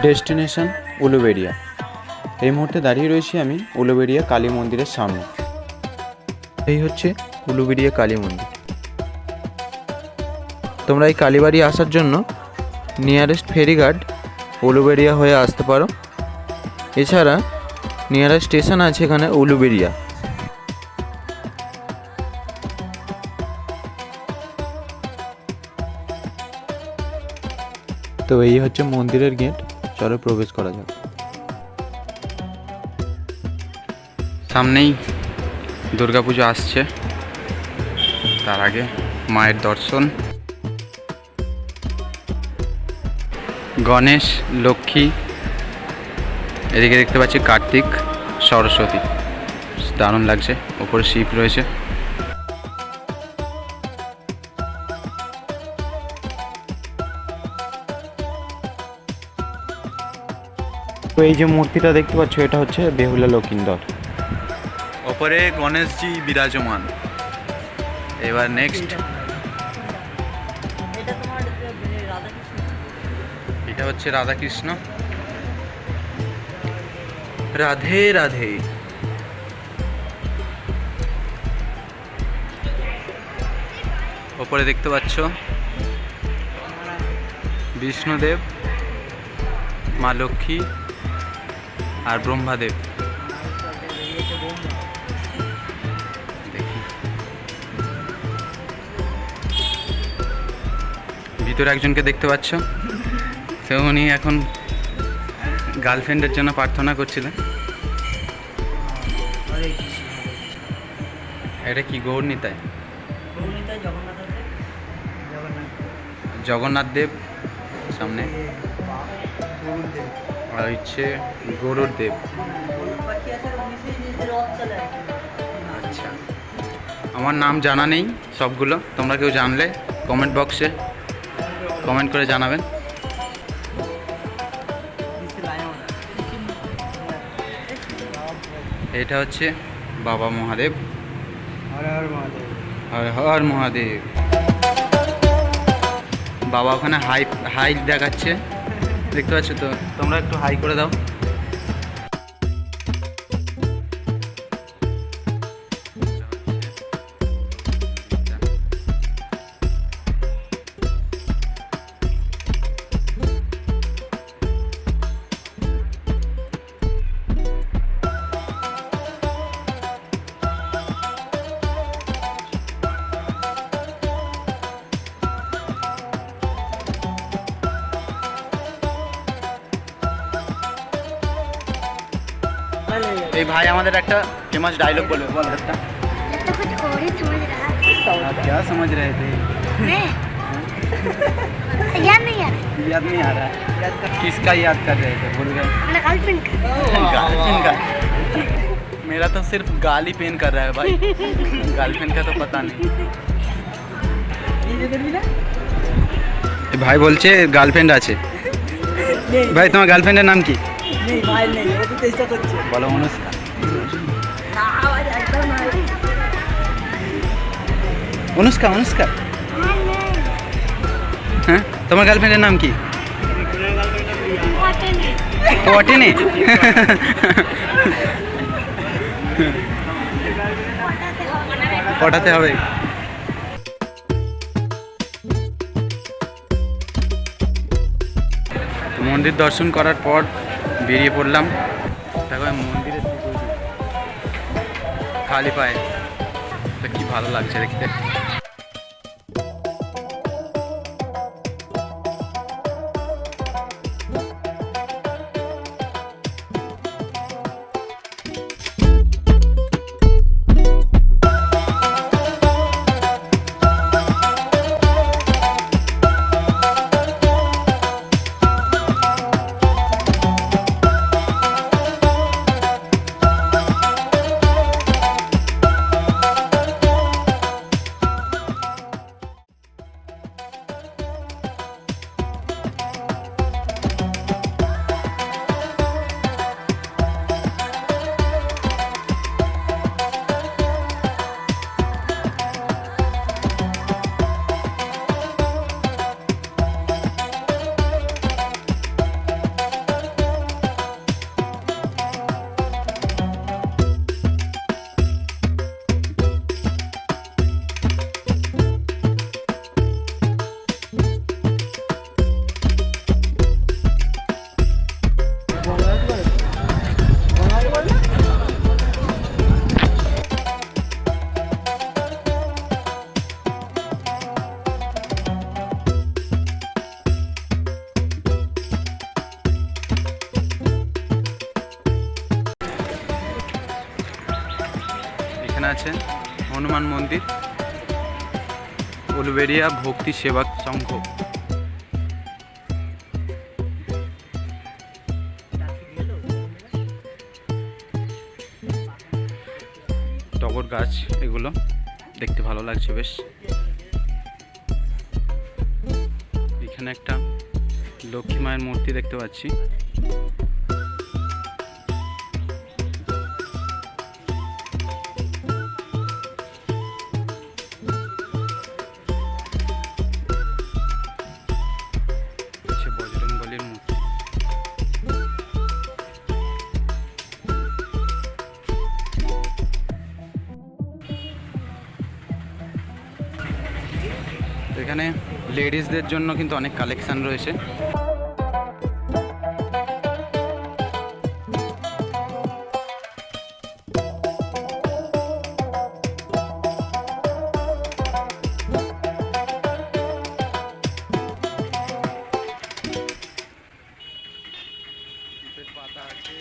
Destination Uluberia. এই মুহূর্তে দাঁড়িয়ে রয়েছি আমি উলুবেড়িয়া কালী মন্দিরের সামনে। এই হচ্ছে উলুবেড়িয়া কালী মন্দির। তোমরা এই কালীবাড়ি আসার জন্য নিয়ারেস্ট ফেরিঘাট উলুবেড়িয়া হয়ে আসতে পারো। এছাড়া নিয়ারেস্ট স্টেশন আছে এখানে উলুবেড়িয়া। তো এই হচ্ছে মন্দিরের গেট, চলো প্রবেশ করা যাক। সামনেই দুর্গাপুজো আসছে, তার আগে মায়ের দর্শন। গণেশ, লক্ষ্মী, এদিকে দেখতে পাচ্ছি কার্তিক, সরস্বতী, দারুণ লাগছে। ওপরে শিব রয়েছে। তো এই যে মূর্তিটা দেখতে পাচ্ছ, এটা হচ্ছে বেহুলা লক্ষিন্দর। ওপরে গণেশজি বিরাজমান। এবার নেক্সট, এটা হচ্ছে রাধাকৃষ্ণ। রাধে রাধে। ওপরে দেখতে পাচ্ছ বিষ্ণুদেব, মা লক্ষ্মী আর ব্রহ্মাদেব। দেখি ভিতরে একজনকে দেখতে পাচ্ছ, তো উনি এখন গার্লফ্রেন্ডের জন্য প্রার্থনা করছিলেন। এটা কি গৌরনীতায়? জগন্নাথ দেব সামনে, আর হচ্ছে গরুর দেব। আচ্ছা, আমার নাম জানা নেই সবগুলো, তোমরা কেউ জানলে কমেন্ট বক্সে কমেন্ট করে জানাবেন। এটা হচ্ছে বাবা মহাদেব। হর হর মহাদেব। বাবা ওখানে হাই দেখাচ্ছে, দেখতে পাচ্ছ তো? তোমরা একটু হাই করে দাও। এই ভাই আমাদের একটা फेमस डायलॉग बोलो, बोल একটা। तो कुछ और ही समझ रहा है। आप क्या समझ रहे थे? मैं याद नहीं यार। याद नहीं आ रहा है। किसका याद कर रहे थे? भूल गए? अपना गर्लफ्रेंड का। गर्लफ्रेंड का। मेरा तो सिर्फ गाल ही पेन कर रहा है भाई, गर्लफ्रेंड का तो पता नहीं। ভাই বলছে গার্লফ্রেন্ড আছে। ভাই তোমার গার্লফ্রেন্ডের নাম কি? নেই ভাই নেই, ও তো চেষ্টা করছে। বলো অনুষ্কা। অনুষ্কা, অনুষ্কা। হ্যাঁ, তোমার গার্লফ্রেন্ডের নাম কি? পটেনে। পটাতে হবে। মন্দির দর্শন করার পর বেরিয়ে পড়লাম। তারপরে মন্দিরে খালি পায়ে, তো কি ভালো লাগছে দেখতে। এখানে আছে হনুমান মন্দির, উলুবেড়িয়া ভক্তি সেবা সংঘ। টগর গাছ, এগুলো দেখতে ভালো লাগছে বেশ। এখানে একটা লক্ষ্মী মায়ের মূর্তি দেখতে পাচ্ছি। বজরংবলীর মূর্তি। এখানে লেডিসদের জন্য কিন্তু অনেক কালেকশন রয়েছে। পাতা আছে।